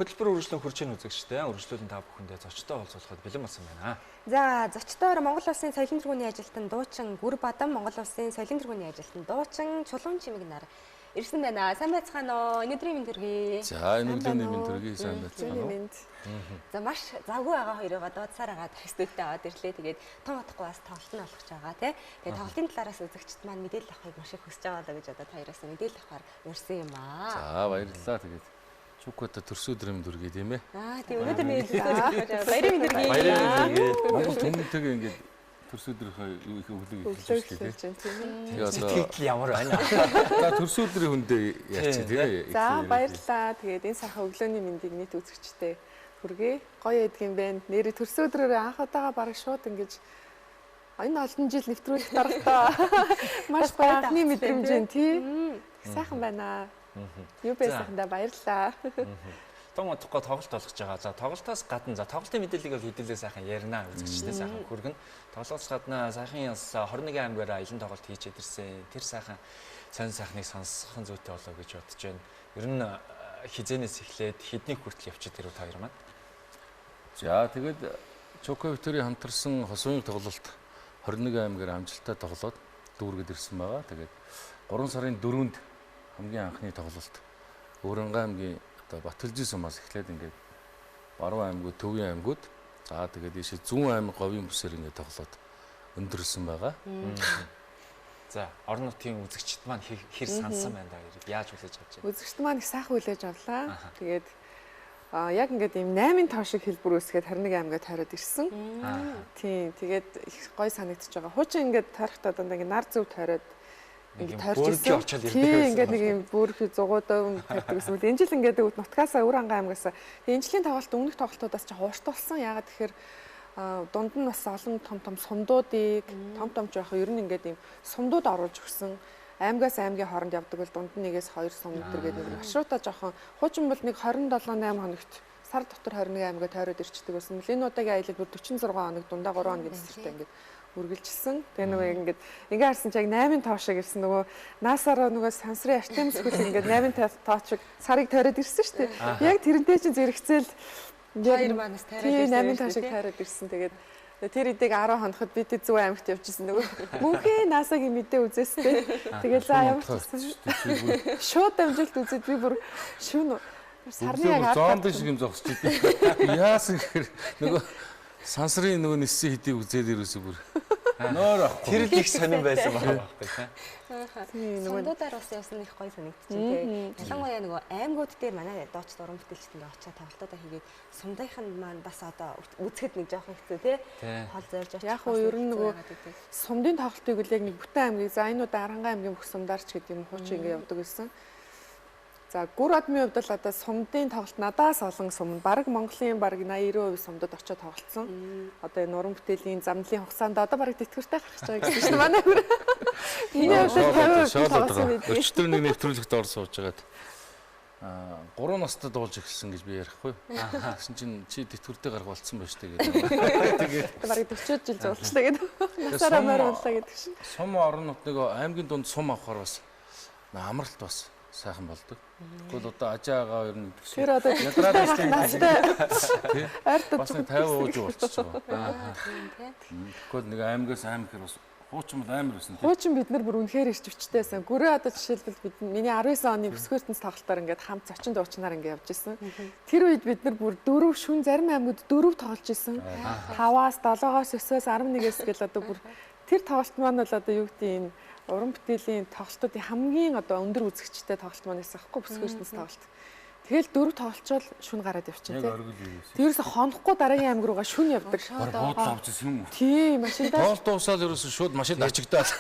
Хөтөлбөр үргэлжлэн хурж ийн үзэгчтэй үргэлжлүүлэн та бүхэндээ зочтой уулзуулахад бэлэн болсон байна. За зочдоор Монгол Улсын соёлын тэргүүний ажилтан дуучин Гүр Бадан, Монгол Улсын соёлын тэргүүний ажилтан дуучин Чулуун Чимэг нар ирсэн байна. Сайн байцгаана уу? Өнөөдрийн мэнд төргий. За өнөөдрийн мэнд төргий сайн байцгаана уу? За маш завгүй байгаа хоёроо дуудсаар байгаа студиудад аваад ирлээ. Тэгээд том утгагүй бас тоглолт нь болох гэж байгаа тий. Тэгээд тоглолтын талаараас үзэгчд маань мэдээлэл авахыг маш их хүсэж байгаа л гэж одоо та хоёроос мэдээлэл авахар урьсан юм аа. За баярлалаа. Тэгээд Чүквата төрсөдрийн мэнд төргий тийм ээ. Тийм өнөөдөр баярын мэнд төргий. Баярын мэнд төргий. Монгол хүмүүнтэйгээ ингээд төрсөдрийнхөө юу их өглөг эхэлж байна тийм ээ. Сэтгэл ямар байна? За төрсөдрийн хүндээ яачих тийм ээ. За баярлалаа. Тэгээд энэ сайхан өглөөний мэндийг нийт үзэгчтэй хүргэе. Гоё эдэг юм байна. Нэрээ төрсөдрөөр анх удаага бараг шууд ингэж энэ олон жил нэвтрүүлэх дарагтаа маш гоё анхны мэдрэмж юм тий. Сайхан байна. Юу байсахандаа баярлалаа. Том утгагүй тоглолт болгож байгаа. За тоглолтоос гадна за тоглолтын мэдээллийг бол хэдүүлээ сайхан ярина. Үзэгчтэй сайхан хүргэн. Тоглолтоос гадна сайхан яс 21 аймгаараа илэн тоглолт хийчихэд ирсэн. Тэр сайхан сонь сайхныг сонсох зүйтэй болоо гэж бодож байна. Ер нь хизэнээс эхлээд хэдний хүртэл явчих тэр хоёр маань. За тэгээд Чука Викторийн хамтарсан хосууны тоглолт 21 аймгаар амжилттай тоглоод дүүргэд ирсэн байгаа. Тэгээд 3 сарын 4-нд хамгийн анхны тоглолт Өрөнгө аймгийн одоо Батөлжин сумаас эхлээд ингээд Баруун аймгууд, Төвийн аймгууд за тэгээд ийшээ Зүүн аймаг говийн бүсээр ингээд тоглоод өндөрлсөн байгаа. За орон нутгийн үзэгчд маань хэр сансан байна да? Яаж хүлээж авч байна? Үзэгчд маань их сайхан хүлээж авлаа. Тэгээд яг ингээд ийм 8 тав шиг хэлбэр үүсгээд 21 аймгаа тойроод ирсэн. Тийм. Тэгээд их гоё санагдчихж байгаа. Хуучин ингээд тойрохтаа дандаа ингээд нар зөв тойроод ингээд тойрч ирсэн. Тийм ингээд нэг юм бүрхи зугуудаа тавьдаг гэсэн үг. Энэ жил ингээд нутгаасаа Өр Ангаа аймгаас энэ жилийн тоглолт өмнөх тоглолтуудаас ч хууртуулсан. Ягаад тэгэхээр дунд нь бас олон том сумдуудыг том жоох ер нь ингээд ийм сумдууд оруулж өгсөн. Аймгаас аймгийн хооронд явдаг бол дунд нь 1-2 сум өдр гэдэг нэг маршрутаа жоохон хуучин бол нэг 27-8 хоногт сар дотор 21 аймгаа тойроод ирчдэг байсан. Энэ удаагийн аялал бүр 46 хоног дундаа 3 хоногийн цэцэртэй ингээд үргэлжилсэн. Тэгээ нөгөө ингээд харсан чи яг 8 тоо шиг ирсэн нөгөө наасаараа нөгөө сансрын артемс хөл ингээд 8 тоо шиг сарыг тойроод ирсэн шүү дээ. Яг тэрнтэй чинь зэрэгцээл хоёр манаас тойроод ирсэн. 8 тоо шиг тойроод ирсэн. Тэгээд тэр эдэг 10 хоногт бид Зөв аймагт явчихсан нөгөө мөнхөө наасагийн мэдээ үзээстэй. Тэгээд за ямар ч шууд амжилт үзээд би бүр шүүн сарны яг зомби шиг юм зогсож идэв. Яасан гэхээр нөгөө сансрын нөгөө ниссэн хэдийг үзээд ирээсээ бүр нөр ахгүй. Тэр л их сонирн байсан байгаа байхгүй тийм. Сумдуудаар бас явсан их гоё санагдчихжээ. Ялангуяа нөгөө аймагуд дээр манай дооч уран бүтээлчтэнд очиад тоглолтоо хийгээд сумдынх нь маань бас одоо үзэхэд нэг жоохон хэцүү тий. Хол зорж очих. Яг уу ер нь нөгөө сумдын тоглолтыг үл яг нэг бүтэн аймгийг за энэ удаа Арангаа аймгийн бүх сумдаарч гэдэг юм хуучин ингэ явдаг байсан. За Гүр Бадмын хувьд л одоо сумдын тоглолт надаас олон сум бараг Монголын бараг 80-90% сумдад очиод тоглолцсон. Одоо энэ уран бүтээлийн замналын хугацаанд одоо бараг тэтгэвртэй гарч байгаа гэсэн чинь манай бүр. Энэ хувьд 50% өчтөр нэг нэвтрүүлэгт орсон сууж байгаад 3 настай дуулж эхэлсэн гэж би ярихгүй. Гэсэн чинь чи тэтгэвртэй гарах болцсон байж тээ гэдэг. Тэгээд бараг 40 жил зуулчлаа гэдэг. Насаараа морьлаа гэдэг шин. Сум орон нутгийг аймгийн дунд сум авахаар бас амралт бас сайхан болдог. Тэгвэл одоо ажаагаа ер нь тэр одоо ард бас 50% ууж болчихж байгаа. Тэгвэл нэг аймгаас аймгаар бас хуучин бол амар байсан. Хуучин бид нар бүр үнэхээр ирч өчтэйсэн. Гүрээ одоо жишээлбэл бид миний 19 оны бүсгүйртэнц тоглолтоор ингээд хамт зочин дуучнаар ингээд явж исэн. Тэр үед бид нар бүр 4 шүн зарим аймагуд 4 тоглож исэн. 5-аас 7-оос 9-оос 11-ээс гэл одоо бүр тэр тоглолт маань бол одоо юу гэдэг юм уран бүтээлийн тоглолтуудын хамгийн одоо өндөр үзэгчтэй тоглолт маань байсан аахгүй бүсгүйртэнц тоглолт. Тэгэл 4 тоглолцоод шүн гараад явчихсан тийм. Тэрээс хонохгүй дараагийн аймаг руугаа шүн явдаг. Бууд авчихсан юм уу? Тийм машиндаа. Тоглолт дуусаад ерөөсөө шууд машинд ачигдаад.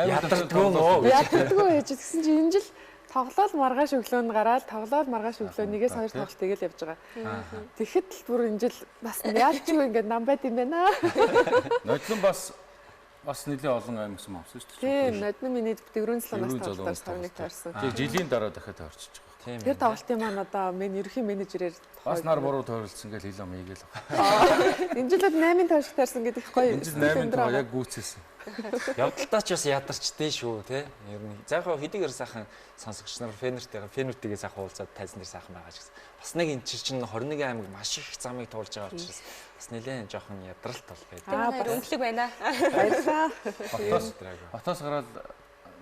Ядардгүй нөө. Ядардгүй яж гэсэн чинь энэ жил тоглоал маргааш өглөөнд гараад тоглоал маргааш өглөө 1-2 тоглолт тэгэл явж байгаа. Тэгэхэд л бүр энэ жил бас яалчгүй ингээд нам байд юм байна. Нодлон бас нэлээд олон аймаг сум авсан шүү Тийм, дээ. Нодлон миний дэгрүүн салонаас тоглолтоор сарныг таарсан. Тэгээ жилийн дараа дахиад орчиж байгаа. Тэр тоглолтын маань одоо ерөнхий менежерээр бас нар буруу тойролцсон гэж хэлээ маяг л. Энэ жилд 8 тоош таарсан гэдэг их гоё. Энэ жил 8 тоо яг гүйцээсэн. Явдалтаа ч бас ядарчдээ шүү те. Ер нь заахаа хэдийгээр сайхан сонсогч нар фэнүүтэйгээ сайхан уулзаад тайзан дээр сайхан байгаа ч гэсэн. Бас нэг энэ чинь 21 аймаг маш их замыг туулж байгаа учраас бас нэлээд жоохон ядралт бол байдаг. Өнгөлөг байна. Баярлалаа. Хотоос гараад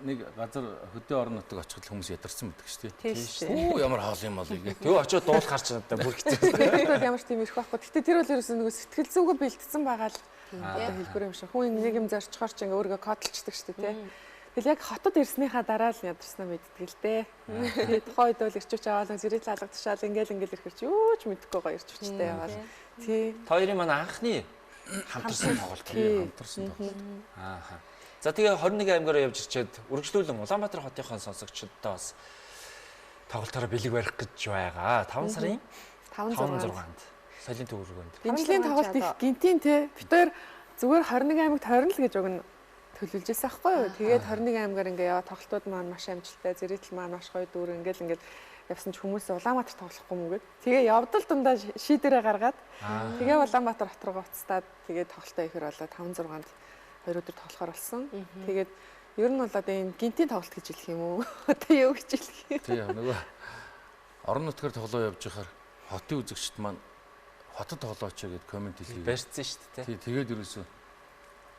нэг газар хөдөө орон нутаг очиход хүмүүс ядарсан байдаг шүү дээ. Тийм шүү. Оо ямар хаал юм бол ийг. Тэгвэл очиод дуул гарч надаа бүр хэцүү. Тэр бол ямар ч тийм ирэх байхгүй. Гэтэ тэр бол ерөөсөө нөгөө сэтгэл зүгөө бэлдсэн байгаа л одоо хэлбэр юм шиг. Хүн нэг юм зарчхоор ч ингээ өөрийгөө кодлчдаг шүү дээ, тий. Тэгэл яг хотод ирснийхаа дараа л ядарснаа мэддэг л дээ. Тэгээ тухайн үед бол ирчүүч аваад зэрэг лалгадчихаал ингээл ирэх чи юу ч мэдэхгүй гоё ирчүүчтэй яваал. Тий. Хоёрын маань анхны хамтарсан тоглолт. Хамтарсан тоглолт. Ааха. За тэгээ 21 аймгаараа явж ирчээд үргэлжлүүлэн Улаанбаатар хотынхон сонсогчдод бас тоглолтоор бэлэг барих гэж байгаа. 5 сарын 5-6-нд солийн төвөргөнд. Эмчлийн тоглолт их гинтийн те. Бид хоёр зүгээр 21 аймагт хорно л гэж өгнө төлөвлөж байсан байхгүй юу. Тэгээд 21 аймгаар ингээ яваа тоглолтууд маань маш амжилттай, зэрэгтэл маань маш гоё дүүр ингээд явсан ч хүмүүс Улаанбаатар тоглохгүй мүүгээд. Тэгээ явдал дундаа шийдэрээ гаргаад тэгээ Улаанбаатар хот руугаа уцтаад тэгээд тоглолтоо ихэр болоо 5-6-нд 2 өдөр тоглохоор болсон. Тэгээд ер нь бол одоо энэ гинтийн тоглолт гэж хэлэх юм уу? Одоо юу гэж хэлэх юм? Тийм нөгөө орон нутгаар тоглоо явж байхаар хотын үзэгчд маань хотод тоглооч гэд комент хэлээ. Барьцсан шүү дээ. Тий, тэгээд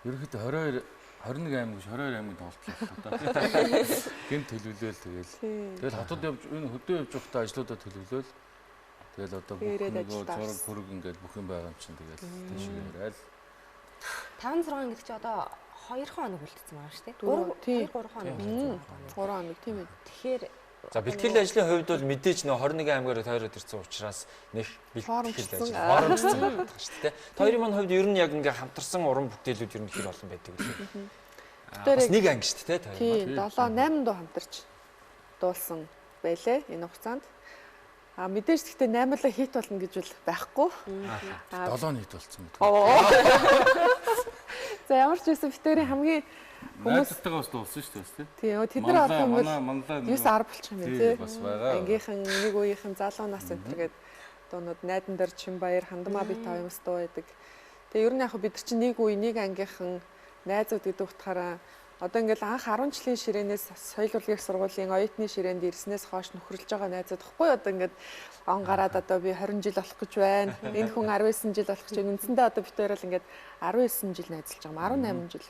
ерөөхдөө 21 аймаг 22 аймаг тоглолтлоо одоо. Гинт төлөвлөөл тэгэл хотод явж энэ хөдөө явж байхдаа ажлуудаа төлөвлөөл. Тэгэл одоо бүх нөгөө зураг бүрэг ингээд бүх юм байгаа юм чинь тэгэл тийш яриад 5-6 гэдэг чи одоо 2 хоног үлдсэн байгаа шүү дээ. 3 хоног. 3 хоног тийм ээ. Тэгэхээр за бэлтгэл ажлын хувьд бол мэдээж нөө 21 аймгаар тойроод ирсэн учраас нэг бэлтгэл ажил хоромжсон байна шүү дээ. Хоёрын маань хувьд ер нь яг ингээ хамтарсан уран бүтээлүүд ер нь хэр олон байдаг вэ? Бас нэг анги шүү дээ тойрон. Тийм 7-8 дуу хамтарч дуулсан байлээ энэ хугацаанд. Мэдээж гэхдээ 8-аа хит болно гэж бол байхгүй. 7 нийт болсон мэт. За ямар ч байсан битэрийн хамгийн найзтайгаа бас дуулсан шүү дээ. Тийм тэд нар одоо хүмүүс 9-10 болчих юм тий. Бас байгаа. Ангийнхан нэг үеийнхэн залуу нас энэ гээд дуунууд найдан дээр Чинбаяр хандмаа бит тавьмас дуу байдаг. Тэгээ ер нь яг бид нар чинь нэг үе нэг ангийнхан найзууд гэдэг утгаараа одоо ингээл анх 10 жилийн ширээнээс соёл урлагийн сургуулийн оюутны ширээнд ирснээс хойш нөхөрлөж байгаа найзууд гэхгүй одоо ингээд он гараад одоо би 20 жил болох гэж байна. Энэ хүн 19 жил болох гэж байна. Үндсэндээ одоо бид хоёр л ингээд 19 жил найзалж байгаа. 18 жил.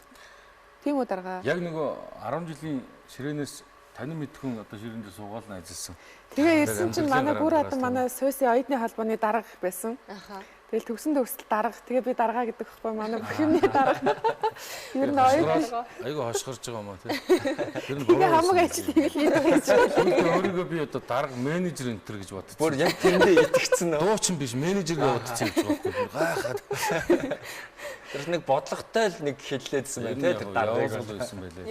Тийм үү дарга. Яг нөгөө 10 жилийн ширээнээс тань мэдхүн одоо ширээндээ суугаал найзалсан. Тэгээ ирсэн чинь манай бүр одоо манай Суйсын оюутны холбооны дарга байсан. Тэгэл төгсөн төгсөл дарга. Тэгээ би дарга гэдэг хэвгүй манай бүх юмны дарга. Ер нь оюутны айгу хошгорж байгаа юм аа тий. Тэр нь тэгээ хамаг ажил хийдэг гэж байна. Өөрийгөө би одоо дарга менежер энтер гэж бодчих. Бүр яг тэндээ итгэцэн дуу чин биш менежергээ бодчих гэж байхгүй. Гайхаад. Тэр нэг бодлоготой л нэг хэллээдсэн байна тий тэр даргыг байсан байлээ.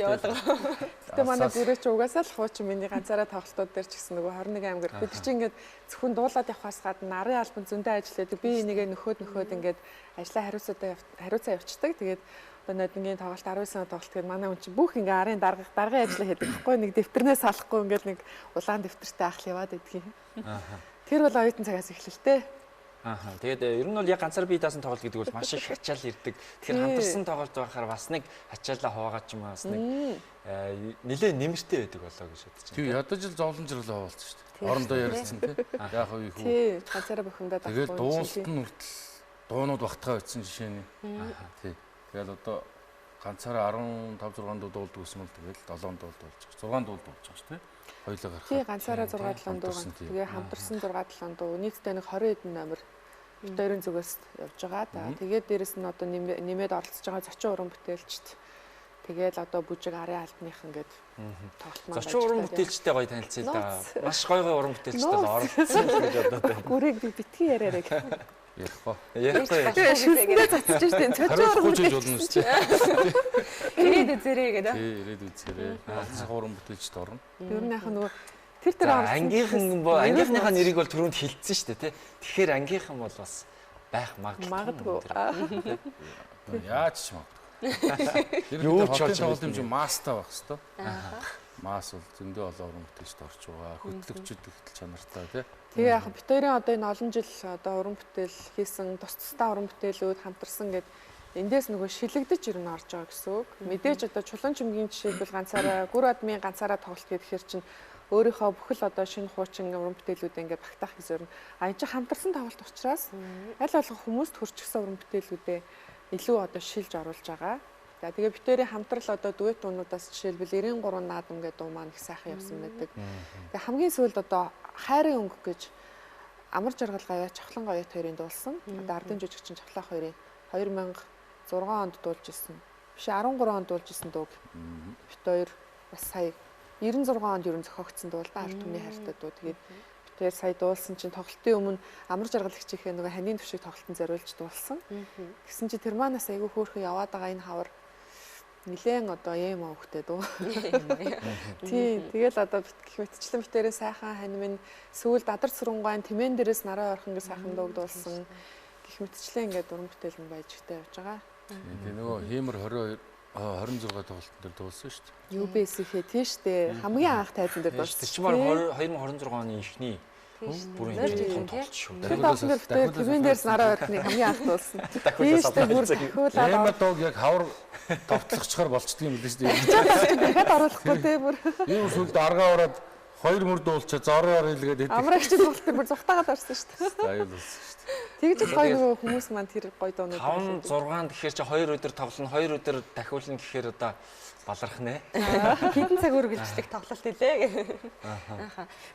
Гэтэ манай бүрээ ч угаасаа л хуучин миний ганцаараа тоглолтууд дээр ч гэсэн нөгөө 21 аймгаар бид чинь ингээд зөвхөн дуулаад явахаас гадна нарын албан зөндөө ажилладаг. Би энийгээ нөхөөд ингээд ажлаа хариуцаа явцдаг. Тэгээд одоо нодингийн тоглолт 19 сая тоглолт гэдэг манай хүн чинь бүх ингээ арын даргын ажил хийдэг. Тэгэхгүй нэг дэвтэрнээс салахгүй ингээд нэг улаан дэвтэртэй ахл яваад идэх юм. Тэр бол оюутан цагаас эхлэлтэй. Тэгээд ер нь бол яг ганцаар бие даасан тоглолт гэдэг бол маш их ачаал ирдэг. Тэгэхээр хамтарсан тоглолт байхаар бас нэг ачаалаа хуваагаад ч юм бас нэг нэлээд нэмэртэй байдаг болоо гэж бодож байна. Тийм ядаж л зовлонжрлоо хаваалцсан шүү дээ. Орондоо ярьсан тий. Яг уу их үү. Тийм ганцаараа бухимдаад авахгүй. Тэгээд дуулалт нь хүртэл дуунууд багтгаа байсан жишээний. Тий. Тэгээд одоо ганцаараа 15 6 дуу дуулдаг гэсэн бол тэгээд 7 дуу дуулж байгаа. 6 дуу дуулж байгаа шүү дээ. Хоёулаа гарах. Тий ганцаараа 6 7 дуу. Тэгээ хамтарсан 6 7 дуу. Нийтдээ нэг 20 хэдэн номер бид хоёрын зүгээс явж байгаа. Тэгээд дээрэс нь одоо нэмээд оролцож байгаа зочин уран бүтээлчд. Тэгээд одоо бүжиг арын албаных ингээд тоглолт маань. Зочин уран бүтээлчтэй гоё танилцъя л да. Маш гоё уран бүтээлчтэй оролцсон гэж бодоод байна. Гүрийг би битгий яриараа гэх. Ярихгүй. Тэгээд шүлдээ цацж штеп. Зочин уран бүтээлч болно шүү дээ. ирээд үзэрэй гэдэг. Тий, ирээд үзэрэй. Алцсан уран бүтээлчд орно. Ер нь яхаа нөгөө тэр ангийнхныхаа нэрийг бол түрүүнд хэлсэн шүү дээ тий. Тэгэхээр ангийнхан бол бас байх магадгүй. Яаж ч магадгүй. Юу ч болж юм чи маста байх хэвээр. Мас бол зөндөө олон уран бүтээлчд орж байгаа. Хөтлөгчд ихтэл чанартай тий. Тэгээ яг бит хоёрын одоо энэ олон жил одоо уран бүтээл хийсэн тус тусдаа уран бүтээлүүд хамтарсан гэд эндээс нөгөө шилэгдэж ирнэ орж байгаа гэсэн үг. Мэдээж одоо чулуун чимгийн жишээлбэл ганцаараа гүр адмын ганцаараа тоглолт гэхээр чинь өөрийнхөө бүхэл одоо шинэ хуучин уран бүтээлүүдээ ингээд багтаах гэж зорно. А энэ чинь хамтарсан тоглолт учраас аль болох хүмүүст хүрчихсэн уран бүтээлүүдээ илүү одоо шилж оруулж байгаа. За тэгээ битэрийн хамтрал одоо дуэт дуунуудаас жишээлбэл 93 наадам гэдэг дуу маань их сайхан явсан байдаг. Тэгээ хамгийн сүүлд одоо хайрын өнгө гэж амар жаргал гаяа чавхлан гоёот хоёрын дуулсан. Одоо ардын жүжигчин чавхлах хоёрын 2006 онд дуулж ирсэн. Биш 13 онд дуулж ирсэн дууг. Бит хоёр бас сая 96 онд ерөн зохиогдсон дуу л да ард түмний хайртай дуу. Тэгээд бит хоёр сая дуулсан чинь тоглолтын өмнө амар жаргал хичээхээ нөгөө ханийн төвшиг тоглолтын зориулж дуулсан. Тэгсэн чи тэр манаас айгүй хөөрхөн яваад байгаа энэ хавар нилээн одоо юм аавхтэй дуу. Тий, тэгэл одоо гэх мэтчлэн битэрээ сайхан хань минь сүүл дадар сүрэнгуайн тэмэн дээрээс нараа орхон гэж сайхан дууг дуулсан. Гэх мэтчлэн ингээд уран бүтээл нь байж ихтэй явж байгаа. Тэгээ нөгөө хиймэр 26 тоглолтын дээр дуулсан шүү дээ. UBS-ийнхээ тийш дээ. Хамгийн анх тайзан дээр дуулсан. Тэр чинь баг 2026 оны эхний бүрэн хэмжээний том тоглолт шүү. Тэр тоглолт дээр тэмэн дээрээс нараа орхны хамгийн анх дуулсан. Тийш дээ бүр дахиулаад Яма дууг яг хавар товтлогчхоор болчдөг юм биш үү? дахиад оруулахгүй те бүр. Ийм сүлд аргаа ороод хоёр мөр дуулчаа зороор хэлгээд идэв. Амрагч тоглолт дээр бүр зүхтаагаад орсон шүү дээ. Аюул болсон шүү дээ. Тэгж л гоё нөгөө хүмүүс маань тэр гоё дуунууд 5 6 тэгэхээр чи 2 өдөр тоглоно 2 өдөр дахиулна гэхээр одоо баларх нэ. Хэдэн цаг үргэлжлэх тоглолт илээ.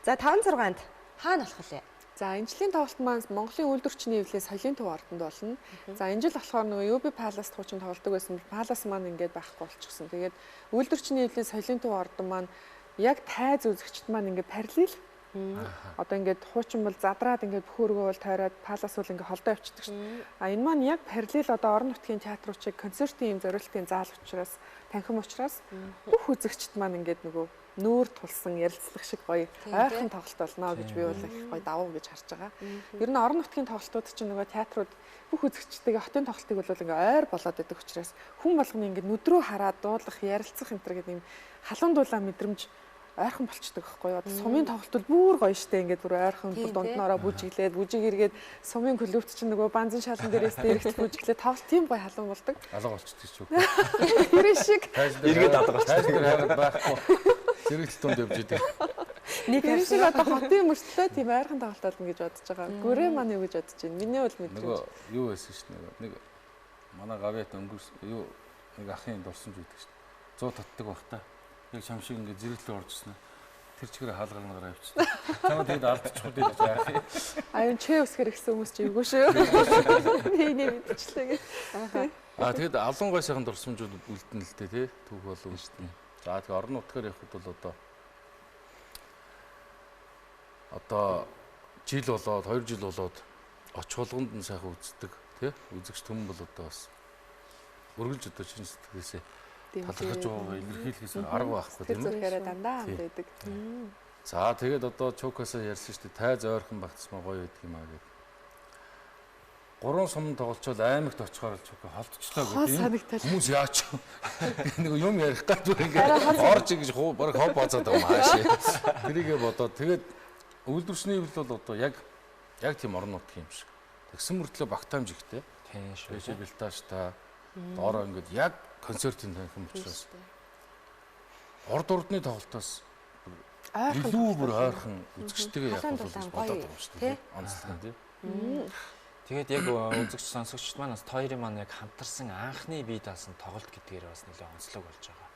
За 5 6-нд хаана болох вэ? За энэ жилийн тоглолт маань Монголын үйлдвэрчний эвлээс соёлын төв ордонд болно. За энэ жил болохоор нөгөө UB Palace хуучин тоглодог байсан. Palace маань ингээд байхгүй болчихсон. Тэгээд үйлдвэрчний эвлээс соёлын төв ордон маань яг тайз үзэгчд маань ингээд параллел одоо ингээд хуучин бол задраад ингээд бүх өргөө бол тойроод Palace бол ингээд холдоо явчихдаг шин. А энэ маань яг параллел одоо орон нутгийн театруудыг концертын юм зориултын заал учраас танхим учраас бүх үзэгчд маань ингээд нөгөө нүүр тулсан ярилцлах шиг гоё ойрхон тоглолт болно гэж би бол их гоё давуу гэж харж байгаа. Ер нь орон нутгийн тоглолтууд чинь нөгөө театрууд бүх үзэгчдээ хотын тоглолтыг бол ингээ ойр болоод байдаг учраас хүн болгоны ингээ нүдрөө хараад дуулах, ярилцах энэ төр гэдэг юм халуун дулаан мэдрэмж ойрхон болчдөг байхгүй юу. Сумын тоглолт бол бүр гоё штэ ингээд бүр ойрхон дунднаараа бүжиглээд бүжиг эргээд сумын клубт чинь нөгөө банзан шалан дээрээс дээрэгч бүжиглээд тоглолт тийм гоё халуун болдог. Алга болчдөг ч үг. Тэр шиг эргээд алга болчихсон. Тайлбар хараад байхгүй. Зэрэгтэл тунд явж идэг. Нэг шиг одоо хотын мөртлөө тийм ойрхон тоглолт болно гэж бодож байгаа. Гүрээ маань юу гэж бодож байна? Миний бол мэдрэмж. Нөгөө юу байсан шүү дээ. Нэг манай гавьяат өнгөрс юу нэг ахын дурсамж үйдэг шүү дээ. 100 татдаг байх та. Яг шамшиг ингээд зэрэглээ оржсэн. Тэр чигээр хаалгарнаараа явчихсан. Чамд тэгээд алдчихгүй дээ яах юм. Аюун чэ өсгөр гэсэн хүмүүс чи эвгүй шүү. Нэг мэдчихлээ гэ. Тэгээд алан гой сайхан дурсамжууд үлдэн л дээ тий. Түүх болов шүү дээ. За тэгээд орон нутгаар явхад бол одоо жил болоод 2 жил болоод оч болгонд нь сайхан үздэг тий. Үзэгч түмэн бол одоо бас өргөлж одоо чинь сэтгэлээсээ талархаж байгаа илэрхийлэхээс арга байхгүй тийм үү? Тэр зүрхээрээ дандаа хамт байдаг. За тэгээд одоо Чокасаа ярьсан шүү дээ. Тайз ойрхон багтсмаа гоё байдаг юм аа гэдэг. 3 сум тоглолцоод аймагт очихоор л Чока холдчихлоо гэдэг. Хүмүүс яач нэг юм ярих гэдэг ингээд орж ингэж баг хов бацаад байгаа юм аашаа. Тэрийгээ бодоод тэгээд үйлдвэрчний хэл бол одоо яг тийм орон нутгийн юм шиг. Тэгсэн мөртлөө багтаамж ихтэй. Тийм шүү. Тэшээ бэлтааш та доороо ингээд яг концертын танхим учраас орд урдны тоглолтоос илүү бүр ойрхон үзэгчтэйгээ явах бол бодоод байгаа шүү дээ. Онцлог тийм. Тэгээд яг үзэгч сонсогчд маань бас хоёрын маань яг хамтарсан анхны бие даасан тоглолт гэдгээр бас нэлээд онцлог болж байгаа.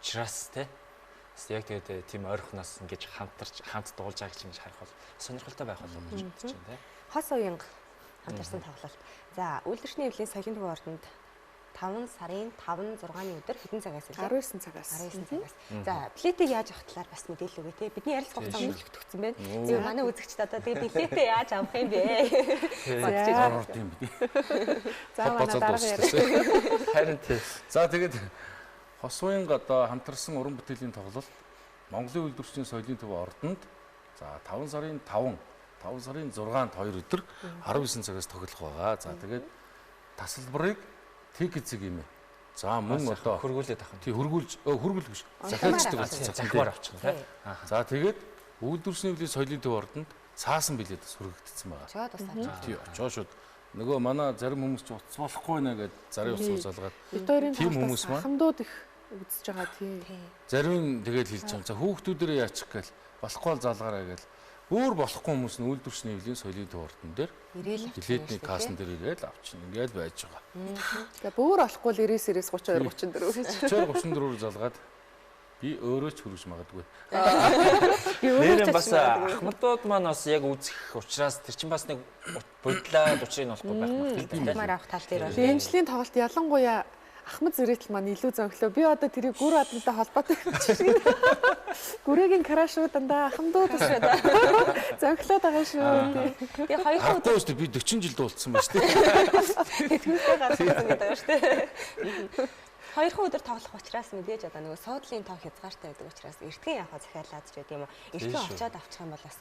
Учираас те яг тэгээд тийм ойрхоноос ингэж хамт дуулж байгааг чинь харах бол сонирхолтой байх болов уу гэж бодож байна те. Хос уянга хамтарсан тоглолт. За үйлдвэрчний эвлийн соёлын төв ордонд 5 сарын 5 6-ны өдөр хэдэн цагаас вэ? 19 цагаас. 19 цагаас. За, билетийг яаж авах талаар бас мэдээлэл өгье те. Бидний ярилцлага хугацаа өнгөлтөгдсөн байна. Тэгээ манай үзэгчд одоо тэгээ билетээ яаж авах юм бэ? Орд юм би. За манай дарга яриа. Харин тийм. За тэгээд Хос уянга одоо хамтарсан уран бүтээлийн тоглолт Монголын үйлдвэрчний соёлын төв ордонд за 5 сарын 6-нд 2 өдөр 19 цагаас тоглох байгаа. За тэгээд тасалбарыг тикет юм. За мөн одоо хөргүүлээд авах. Тий хөргүүл биш. Захиалцдаг болсон. Захимаар авчих тийм. За тэгээд үйлдвэрчний хөвлийн соёлын төв ордонд цаасан билетээс хүргэгдсэн байгаа. Чаад бас авчих. Тий очоо шууд Нөгөө манай зарим хүмүүс ч утас болохгүй нэ гэд зарын утас залгаад. Бид хоёрын тийм хүмүүс маань хамдууд их үзэж байгаа тийм. Зарим нь тэгээд хэлж байгаа. За хүүхдүүдэрээ яачих гээл болохгүй бол залгаараа гээл. Бүр болохгүй хүмүүс нь үйлдвэрчний хөвлийн соёлын дууртан дээр билетний кассан дээр ирээд авчихна. Ингээд байж байгаа. Тэгээ бүр болохгүй л 99-32-34 34 залгаад би өөрөө ч хүрэж магадгүй. Нэрэн бас ахмадууд маань бас яг үзэх учраас тэр чинь бас нэг бодлоо учрыг нь болохгүй байх магадaltaй. Маар авах тал дээр бол. Эмчлийн тоглолт ялангуяа Ахмад Зэрэтл маань илүү зөнхлөө. Би одоо тэрийг гүр адамтай холбоотой гэж. Гүрэгийн крашууд дандаа хамдууд шүү дээ. Зөнхлөөд байгаа шүү. Тэгээ хоёр хүү Хатаа шүү би 40 жил дуулсан байна шүү дээ. Тэтгэвртэй гарсан гэдэг байгаа шүү дээ. Хоёр хүн өдөр тоглох учраас мэдээж одоо нөгөө суудлын тоо хязгаартай байдаг учраас эртхэн явахаа захиалаад ч гэдэг юм уу. Эртхэн очиод авчих юм бол бас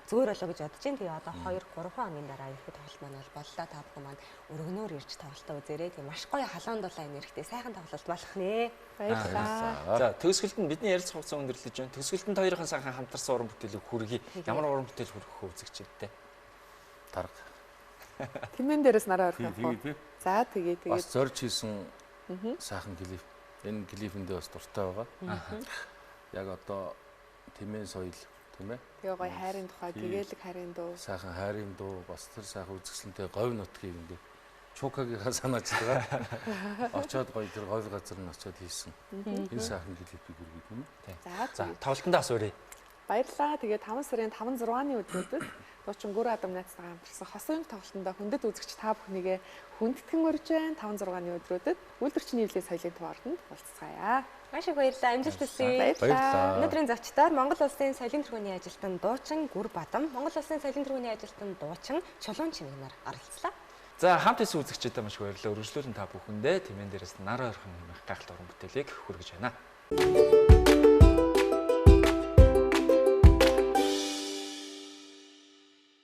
зөөр болоо гэж бодож байна. Тэгээ одоо 2-3 хоногийн дараа ерхий тоглолт маань бол боллоо. Та бүхэн маань өргөнөөр ирж тоглолтоо үзээрэй. Тэгээ маш гоё халуун дулаан энергтэй сайхан тоглолт болох нэ. Баярлалаа. За төгсгөлд нь бидний ярилцах хугацаа өндөрлөж байна. Төгсгөлд нь хоёрын сайхан хамтарсан уран бүтээлийг хүргэе. Ямар уран бүтээл хүргэх вэ үзэгчдээ? Тарга. Тэмэн дээрээс нараа орох юм. За тэгээ бас зорж хийсэн сайхан клип. Энэ клипэндээ бас дуртай байгаа. Яг одоо тэмээ соёл тийм ээ. Тэгээ гоё хайрын тухай, гэгээлэг хайрын дуу. Сайхан хайрын дуу бас тэр сайхан үзэсгэлэнтэй говь нутгийг ингээд Чукагийнхаа санааж байгаа. Очоод гоё тэр говь газар нь очоод хийсэн. Энэ сайхан клипийг хүргэж байна. За тоглолтондоо асуурье. Баярлалаа. Тэгээ 5 сарын 5-6-ны өдрүүдэд Дуучин Гүр Адам найзтайгаа хамтарсан хосын тоглолтонд хүндэт үзэгч та бүхнийгээ хүндэтгэн урьж байна. 5-6-ны өдрүүдэд үйлдвэрчний хөвлийн соёлын төвөөрөнд уулзцаая. Маш их баярлалаа. Амжилт хүсье. Баярлалаа. Өнөөдрийн зочдоор Монгол Улсын соёлын тэргүүний ажилтан дуучин Гүр Бадам, Монгол Улсын соёлын тэргүүний ажилтан дуучин Чулуун Чимэгнаар оролцлоо. За хамт исэн үзэгчдээ маш их баярлалаа. Өргөжлүүлэн та бүхэндээ тэмээн дээрээс нар ойрхон хэмээх гайхалтай уран бүтээлийг хүргэж байна.